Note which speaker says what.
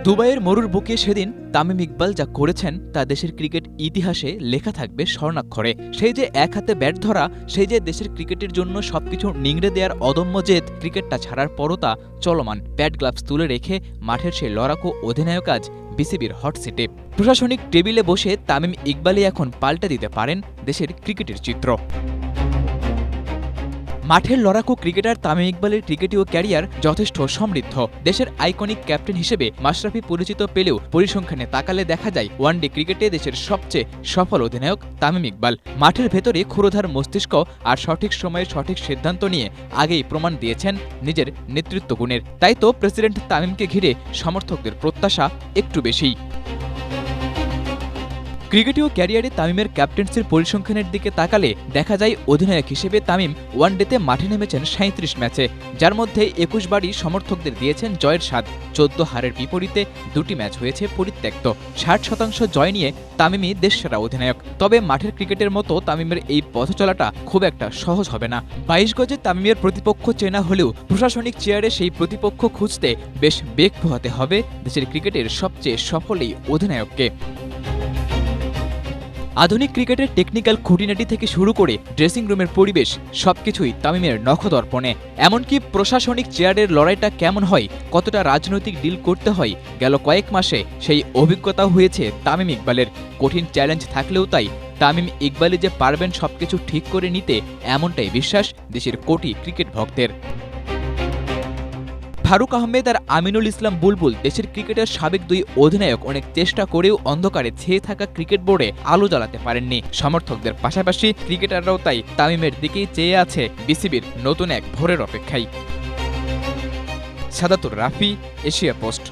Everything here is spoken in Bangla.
Speaker 1: দুবাইয়ের মরুর বুকে সেদিন তামিম ইকবাল যা করেছেন তা দেশের ক্রিকেট ইতিহাসে লেখা থাকবে স্বর্ণাক্ষরে। সেই যে এক হাতে ব্যাট ধরা, সেই যে দেশের ক্রিকেটের জন্য সবকিছু নিংড়ে দেওয়ার অদম্য জেদ, ক্রিকেটটা ছাড়ার পরও তা চলমান। প্যাড গ্লাভস তুলে রেখে মাঠের সেই লড়াকু অধিনায়ক আজ বিসিবির হট সিটে। প্রশাসনিক টেবিলে বসে তামিম ইকবালই এখন পাল্টে দিতে পারেন দেশের ক্রিকেটের চিত্র। মাঠের লড়াকু ক্রিকেটার তামিম ইকবালের ক্রিকেটীয় ক্যারিয়ার যথেষ্ট সমৃদ্ধ। দেশের আইকনিক ক্যাপ্টেন হিসেবে মাশরাফি পরিচিত পেলেও পরিসংখ্যানে তাকালে দেখা যায় ওয়ানডে ক্রিকেটে দেশের সবচেয়ে সফল অধিনায়ক তামিম ইকবাল। মাঠের ভেতরে ক্ষুরোধার মস্তিষ্ক আর সঠিক সময়ে সঠিক সিদ্ধান্ত নিয়ে আগেই প্রমাণ দিয়েছেন নিজের নেতৃত্ব গুণের। তাই তো প্রেসিডেন্ট তামিমকে ঘিরে সমর্থকদের প্রত্যাশা একটু বেশি। ক্রিকেটীয় ক্যারিয়ারে তামিমের ক্যাপ্টেন্সির পরিসংখ্যানের দিকে তাকালে দেখা যায় অধিনায়ক হিসেবে তামিম ওয়ানডেতে মাঠে নেমেছেন ৩৭ ম্যাচে, যার মধ্যে ২১ বারই সমর্থকদের দিয়েছেন জয়ের স্বাদ। ১৪ হারের বিপরীতে ২টি ম্যাচ হয়েছে পরিত্যক্ত। ৬০% জয় নিয়ে তামিমই দেশসেরা অধিনায়ক। তবে মাঠের ক্রিকেটের মতো তামিমের এই পথ চলাটা খুব একটা সহজ হবে না। ২২ গজে তামিমের প্রতিপক্ষ চেনা হলেও প্রশাসনিক চেয়ারে সেই প্রতিপক্ষ খুঁজতে বেশ বেগ পোহাতে হবে দেশের ক্রিকেটের সবচেয়ে সফল এই অধিনায়ককে। আধুনিক ক্রিকেটের টেকনিক্যাল খুঁটিনাটি থেকে শুরু করে ড্রেসিং রুমের পরিবেশ সবকিছুই তামিমের নখদর্পণে। এমনকি প্রশাসনিক চেয়ারের লড়াইটা কেমন হয়, কতটা রাজনৈতিক ডিল করতে হয়, গেল কয়েক মাসে সেই অভিজ্ঞতাও হয়েছে তামিম ইকবালের। কঠিন চ্যালেঞ্জ থাকলেও তাই তামিম ইকবালই যে পারবেন সবকিছু ঠিক করে নিতে, এমনটাই বিশ্বাস দেশের কোটি ক্রিকেট ভক্তের। ফারুক আহমেদ আর আমিনুল ইসলাম বুলবুল দেশের ক্রিকেটের সাবেক দুই অধিনায়ক অনেক চেষ্টা করেও অন্ধকারে ছেয়ে থাকা ক্রিকেট বোর্ডে আলো জ্বালাতে পারেননি। সমর্থকদের পাশাপাশি ক্রিকেটাররাও তাই তামিমের দিকেই চেয়ে আছে বিসিবির নতুন এক ভোরের অপেক্ষায়। সাদাতুর রাফি, এশিয়া পোস্ট।